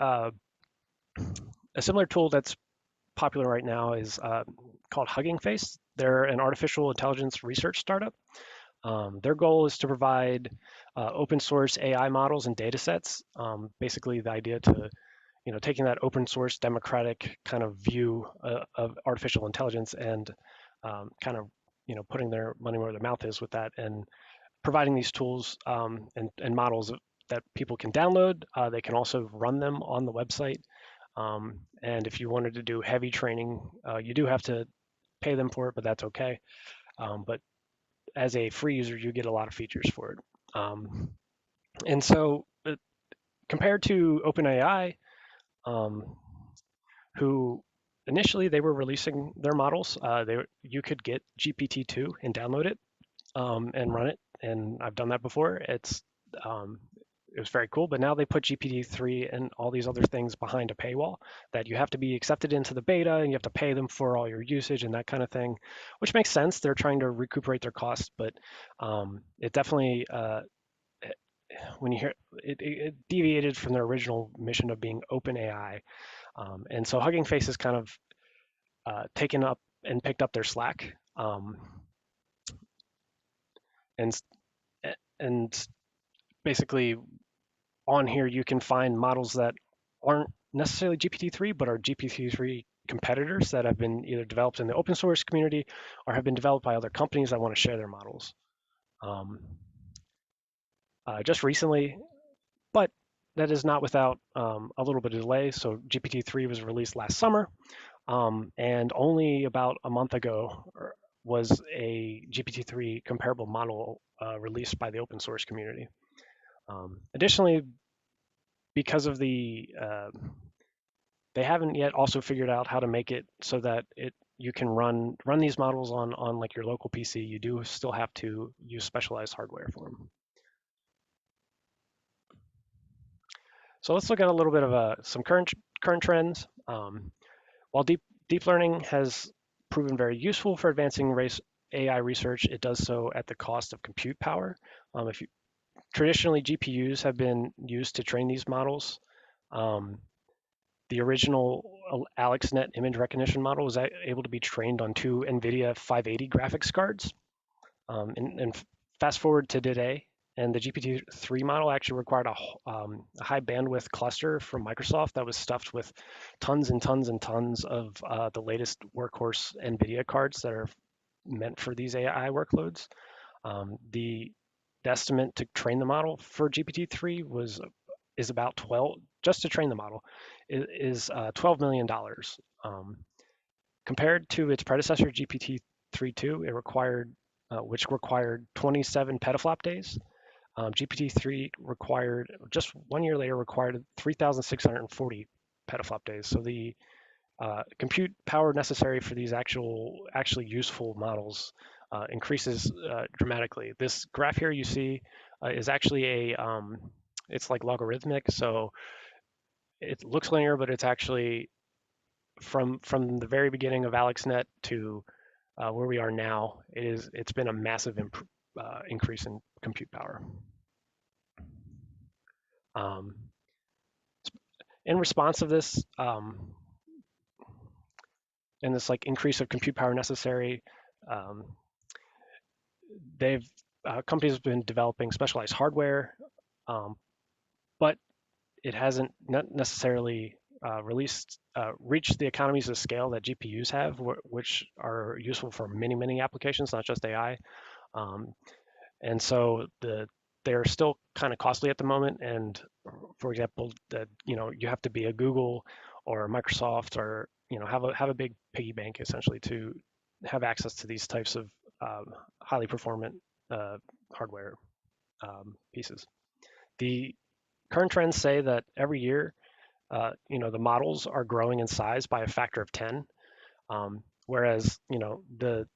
tool that's popular right now is called HuggingFace. They're an artificial intelligence research startup. Their goal is to provide open source AI models and data sets. Basically, the idea to taking that open source democratic kind of view of artificial intelligence and kind of putting their money where their mouth is with that, and providing these tools and models that people can download. They can also run them on the website. And if you wanted to do heavy training, you do have to pay them for it, but that's okay. But as a free user, you get a lot of features for it. And so compared to OpenAI, who initially they were releasing their models, you could get GPT-2 and download it and run it. And I've done that before. It was very cool, but now they put GPT-3 and all these other things behind a paywall that you have to be accepted into the beta and you have to pay them for all your usage and that kind of thing, which makes sense. They're trying to recuperate their costs, but it definitely, when you hear it deviated from their original mission of being OpenAI. And so Hugging Face has kind of taken up and picked up their slack. And basically on here, you can find models that aren't necessarily GPT-3, but are GPT-3 competitors that have been either developed in the open source community or have been developed by other companies that want to share their models. Just recently, but that is not without a little bit of delay. So GPT-3 was released last summer, and only about a month ago was a GPT-3 comparable model released by the open source community. Additionally, because of they haven't yet also figured out how to make it so that you can run these models on like your local PC. You do still have to use specialized hardware for them. So let's look at a little bit of some current trends. While deep learning has proven very useful for advancing AI research, it does so at the cost of compute power. Traditionally, GPUs have been used to train these models. The original AlexNet image recognition model was able to be trained on 2 NVIDIA 580 graphics cards. And fast forward to today, and the GPT-3 model actually required a high bandwidth cluster from Microsoft that was stuffed with tons and tons and tons of the latest workhorse NVIDIA cards that are meant for these AI workloads. The estimate to train the model for GPT-3 is about 12, just to train the model, is $12 million. Compared to its predecessor, GPT-3.2, which required 27 petaflop days. GPT-3 required, just 1 year later, required 3,640 petaflop days. So the compute power necessary for these actually useful models increases dramatically. This graph here you see is actually it's like logarithmic, so it looks linear, but it's actually from the very beginning of AlexNet to where we are now. It's been a massive increase in compute power. In response of this, and this like increase of compute power necessary, companies have been developing specialized hardware, but it hasn't necessarily reached the economies of scale that GPUs have, which are useful for many applications, not just AI. And so they're still kind of costly at the moment. And for example, you have to be a Google or a Microsoft, or have a big piggy bank essentially to have access to these types of highly performant hardware pieces. The current trends say that every year, the models are growing in size by a factor of 10, whereas the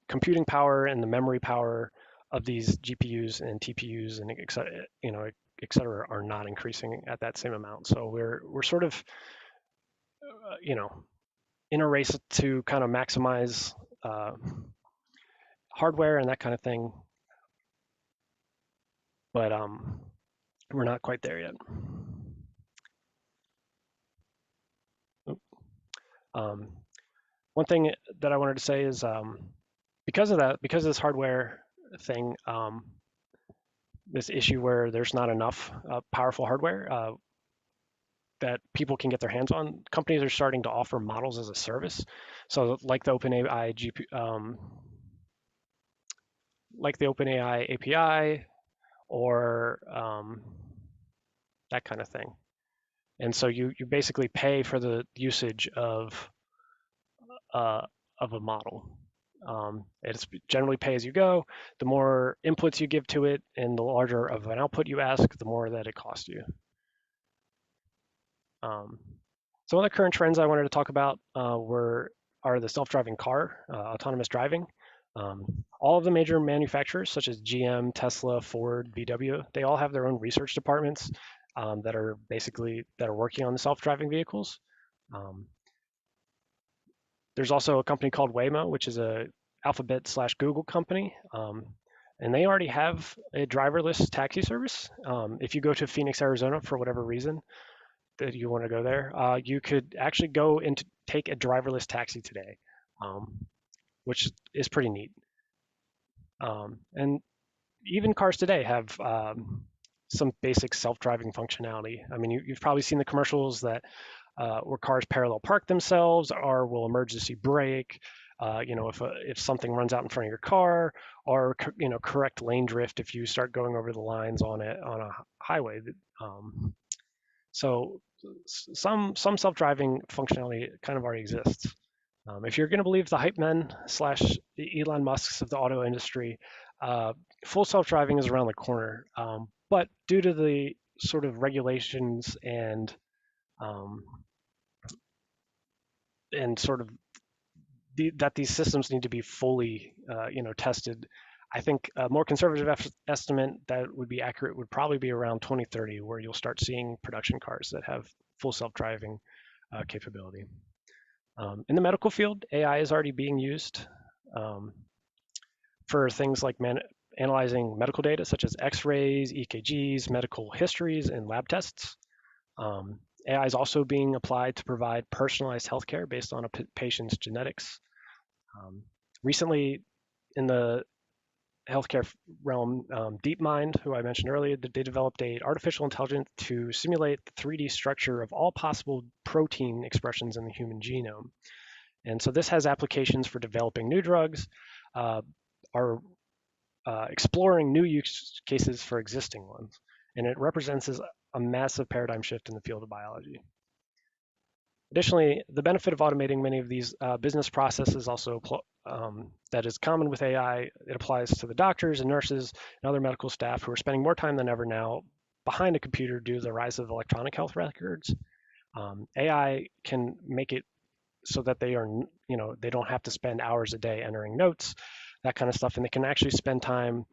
computing power and the memory power of these GPUs and TPUs and et cetera are not increasing at that same amount. So we're sort of in a race to kind of maximize hardware and that kind of thing, but we're not quite there yet. One thing that I wanted to say is because of this hardware thing, this issue where there's not enough powerful hardware that people can get their hands on, companies are starting to offer models as a service. So like the OpenAI API or that kind of thing. And so you basically pay for the usage of a model. It's generally pay as you go. The more inputs you give to it and the larger of an output you ask, the more that it costs you. Some of the current trends I wanted to talk about are the self-driving car, autonomous driving. All of the major manufacturers, such as GM, Tesla, Ford, VW, they all have their own research departments that are working on the self-driving vehicles. There's also a company called Waymo, which is a Alphabet/Google company, and they already have a driverless taxi service. If you go to Phoenix, Arizona, for whatever reason that you want to go there, you could actually go and take a driverless taxi today, which is pretty neat. And even cars today have some basic self-driving functionality. I mean, you've probably seen the commercials that where cars parallel park themselves, or will emergency brake, if something runs out in front of your car, or correct lane drift if you start going over the lines on a highway. So some self-driving functionality kind of already exists. If you're going to believe the hype men / the Elon Musks of the auto industry, full self-driving is around the corner. But due to the sort of regulations and sort of that these systems need to be fully, tested, I think a more conservative estimate that would be accurate would probably be around 2030, where you'll start seeing production cars that have full self-driving capability. In the medical field, AI is already being used for things like analyzing medical data such as X-rays, EKGs, medical histories, and lab tests. AI is also being applied to provide personalized healthcare based on a patient's genetics. Recently, in the healthcare realm, DeepMind, who I mentioned earlier, they developed an artificial intelligence to simulate the 3D structure of all possible protein expressions in the human genome. And so this has applications for developing new drugs, are exploring new use cases for existing ones. And it represents a massive paradigm shift in the field of biology. Additionally, the benefit of automating many of these business processes also that is common with AI. It applies to the doctors and nurses and other medical staff who are spending more time than ever now behind a computer due to the rise of electronic health records. AI can make it so that they are, they don't have to spend hours a day entering notes, that kind of stuff, and they can actually spend time,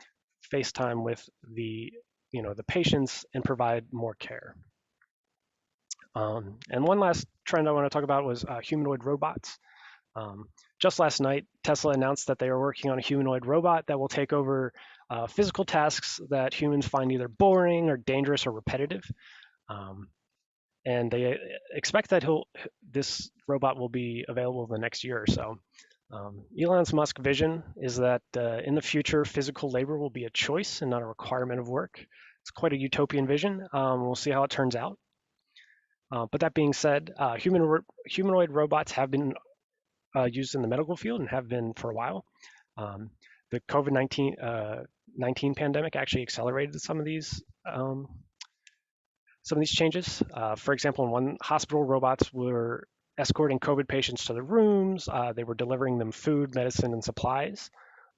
FaceTime with the patients and provide more care. And one last trend I want to talk about was humanoid robots. Just last night, Tesla announced that they are working on a humanoid robot that will take over physical tasks that humans find either boring or dangerous or repetitive. And they expect that this robot will be available in the next year or so. Elon Musk's vision is that in the future, physical labor will be a choice and not a requirement of work. It's quite a utopian vision. We'll see how it turns out. But that being said, humanoid robots have been used in the medical field and have been for a while. The COVID-19 pandemic actually accelerated some of these changes. For example, in one hospital, robots were escorting COVID patients to their rooms. They were delivering them food, medicine, and supplies.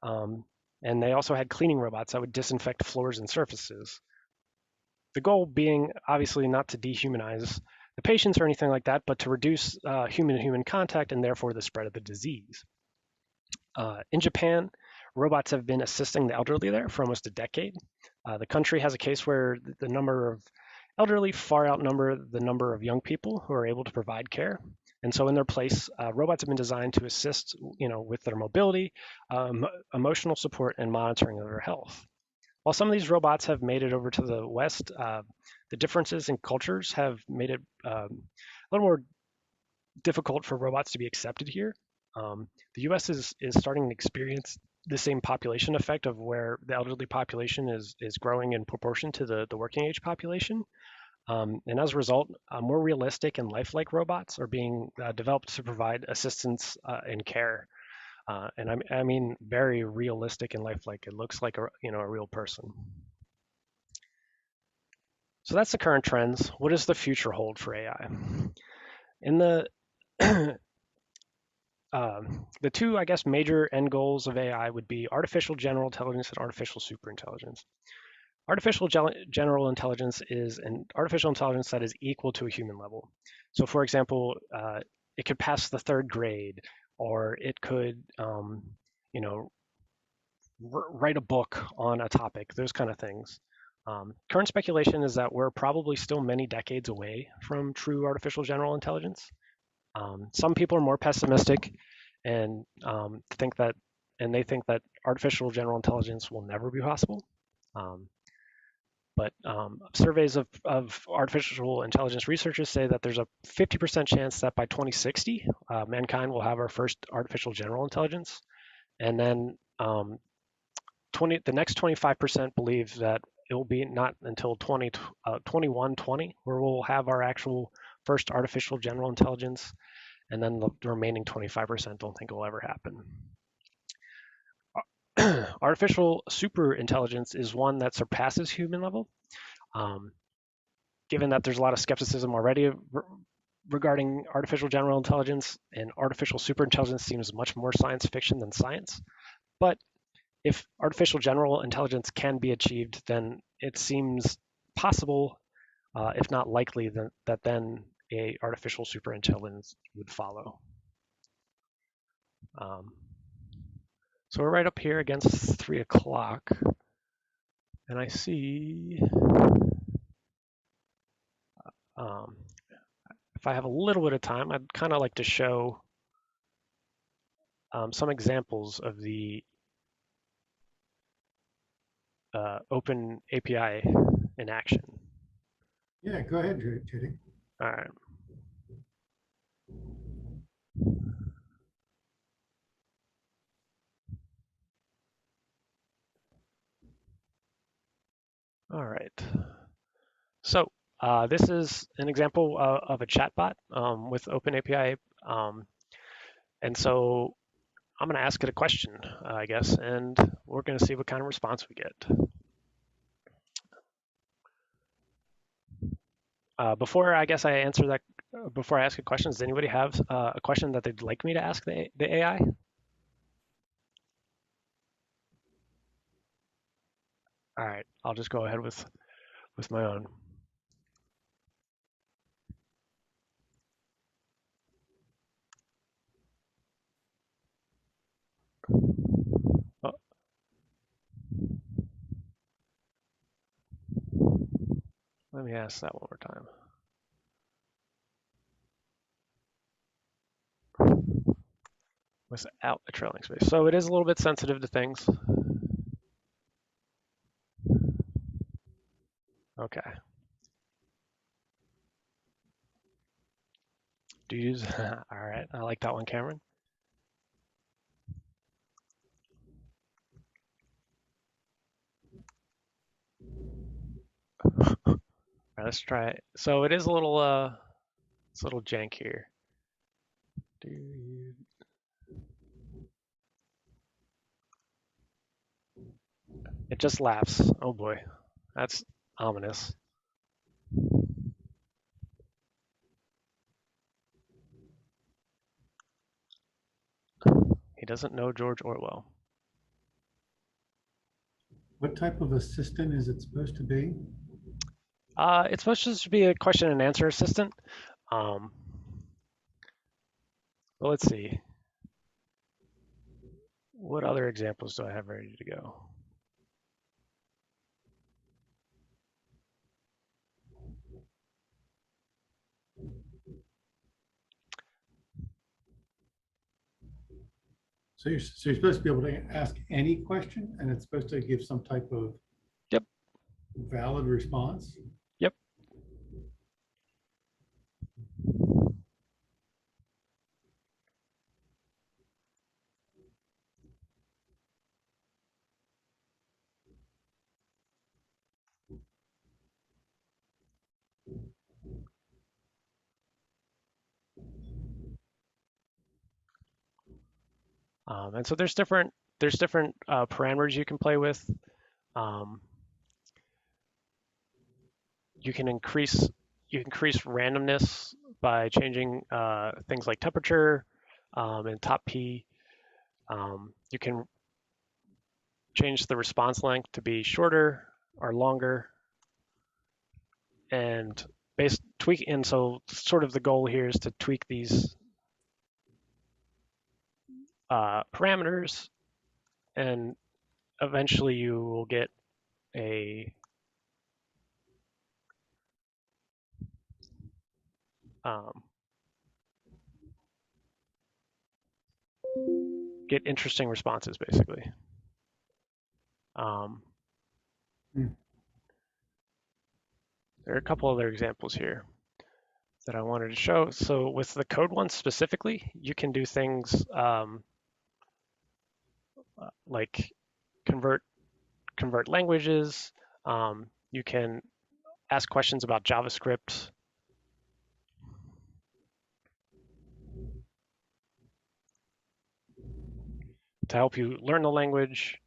And they also had cleaning robots that would disinfect floors and surfaces. The goal being obviously not to dehumanize the patients or anything like that, but to reduce human-to-human contact and therefore the spread of the disease. In Japan, robots have been assisting the elderly there for almost a decade. The country has a case where the number of elderly far outnumber the number of young people who are able to provide care. And so in their place, robots have been designed to assist with their mobility, emotional support, and monitoring of their health. While some of these robots have made it over to the West, the differences in cultures have made it a little more difficult for robots to be accepted here. The US is starting to experience the same population effect of where the elderly population is growing in proportion to the working age population. And as a result, more realistic and lifelike robots are being developed to provide assistance and care. And I mean very realistic and lifelike. It looks like a real person. So that's the current trends. What does the future hold for AI? In the the two, I guess, major end goals of AI would be artificial general intelligence and artificial superintelligence. Artificial general intelligence is an artificial intelligence that is equal to a human level. So for example, it could pass the third grade, or it could, write a book on a topic, those kind of things. Current speculation is that we're probably still many decades away from true artificial general intelligence. Some people are more pessimistic and think that artificial general intelligence will never be possible. But surveys of artificial intelligence researchers say that there's a 50% chance that by 2060, mankind will have our first artificial general intelligence. And then the next 25% believe that it will be not until 2120 where we'll have our actual first artificial general intelligence. And then the remaining 25% don't think it will ever happen. Artificial superintelligence is one that surpasses human level. Given that there's a lot of skepticism already regarding artificial general intelligence, and artificial superintelligence seems much more science fiction than science. But if artificial general intelligence can be achieved, then it seems possible, if not likely, that then a artificial superintelligence would follow. So we're right up here against 3 o'clock, and I see if I have a little bit of time, I'd kind of like to show some examples of the Open API in action. Yeah, go ahead, Judy. All right. All right. So this is an example of a chatbot with OpenAPI. And so I'm going to ask it a question, I guess, and we're going to see what kind of response we get. Before I guess I answer that, before I ask a question, does anybody have a question that they'd like me to ask the AI? All right, I'll just go ahead with my own. Oh. Let me ask that one more time. Without a trailing space. So it is a little bit sensitive to things. Okay. Do you use, all right, I like that one, Cameron. All right, let's try it. So it is a little, it's a little jank here. It just laughs. Oh boy, that's ominous. He doesn't know George Orwell. What type of assistant is it supposed to be? It's supposed to just be a question and answer assistant. Well, let's see. What other examples do I have ready to go? So you're supposed to be able to ask any question, and it's supposed to give some type of valid response? Yep. And so there's different parameters you can play with. You can increase randomness by changing things like temperature and top P. You can change the response length to be shorter or longer, and and so sort of the goal here is to tweak these parameters, and eventually you will get get interesting responses, basically. There are a couple other examples here that I wanted to show. So with the code one specifically, you can do things like convert languages. You can ask questions about JavaScript. To help you learn the language.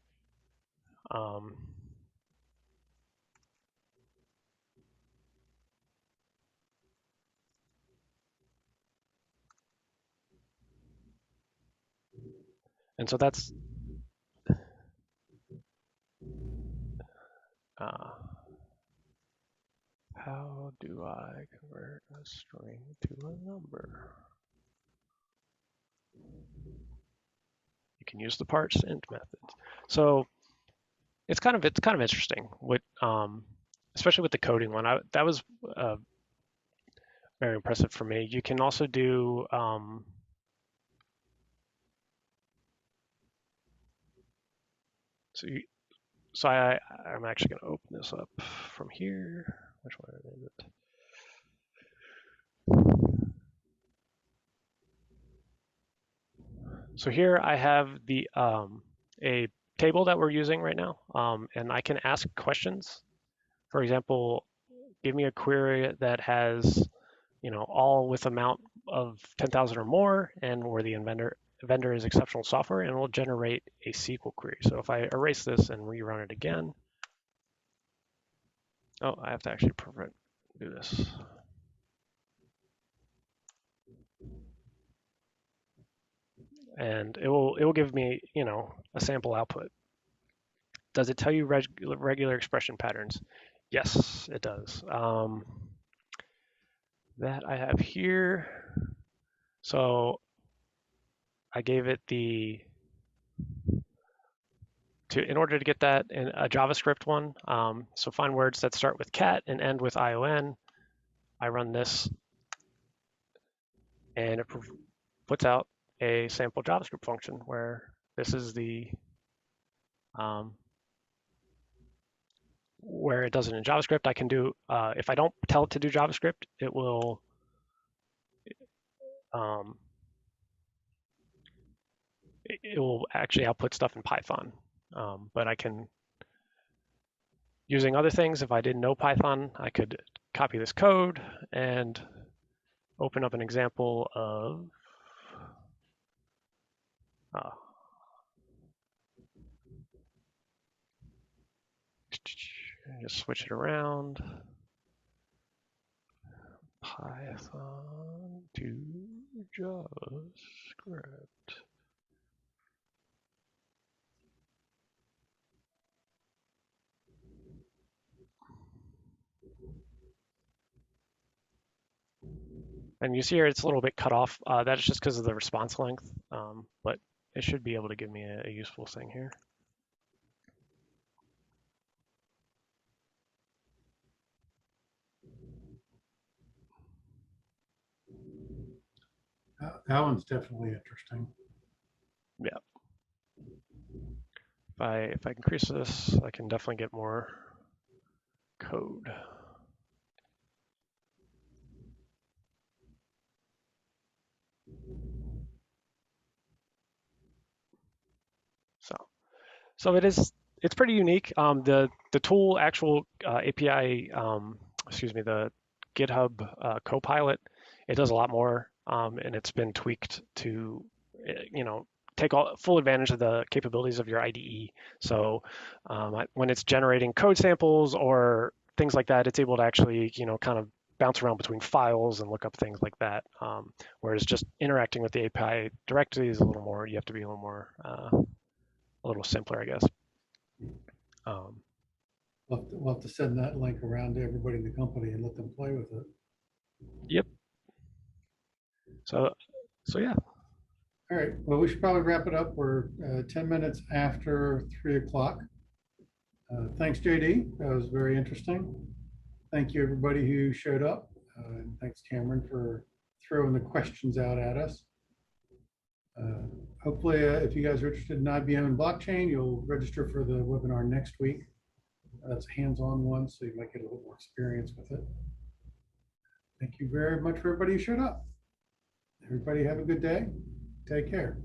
And so that's how do I convert a string to a number? You can use the parse int method. So it's kind of interesting. What especially with the coding one, that was very impressive for me. You can also do I'm actually going to open this up from here. Which one is it? So here I have the a table that we're using right now, and I can ask questions. For example, give me a query that has, all with amount of 10,000 or more, and where the vendor is exceptional software, and it will generate a SQL query. So if I erase this and rerun it again, oh, I have to actually do this. And it will give me, a sample output. Does it tell you regular expression patterns? Yes, it does. That I have here. So I gave it in order to get that in a JavaScript one. So find words that start with cat and end with ION. I run this, and it puts out a sample JavaScript function where this is the where it does it in JavaScript. I can do, if I don't tell it to do JavaScript, it will actually output stuff in Python. But I can, using other things, if I didn't know Python, I could copy this code and open up an example of just switch it around. Python to JavaScript. And you see here it's a little bit cut off. That's just because of the response length, but it should be able to give me a useful thing here. That one's definitely interesting. Yeah. If I increase this, I can definitely get more code. So it's pretty unique. The tool actual API, the GitHub CoPilot, it does a lot more, and it's been tweaked to, take full advantage of the capabilities of your IDE. So when it's generating code samples or things like that, it's able to actually, kind of bounce around between files and look up things like that. Whereas just interacting with the API directly is a little more, you have to be a little more, a little simpler, I guess. We'll have to send that link around to everybody in the company and let them play with it. Yep. So yeah. All right. Well, we should probably wrap it up. We're 10 minutes after 3 o'clock. Thanks, JD. That was very interesting. Thank you, everybody who showed up. And thanks, Cameron, for throwing the questions out at us. Hopefully, if you guys are interested in IBM and blockchain, you'll register for the webinar next week. That's a hands-on one, so you might get a little more experience with it. Thank you very much for everybody who showed up. Everybody have a good day. Take care.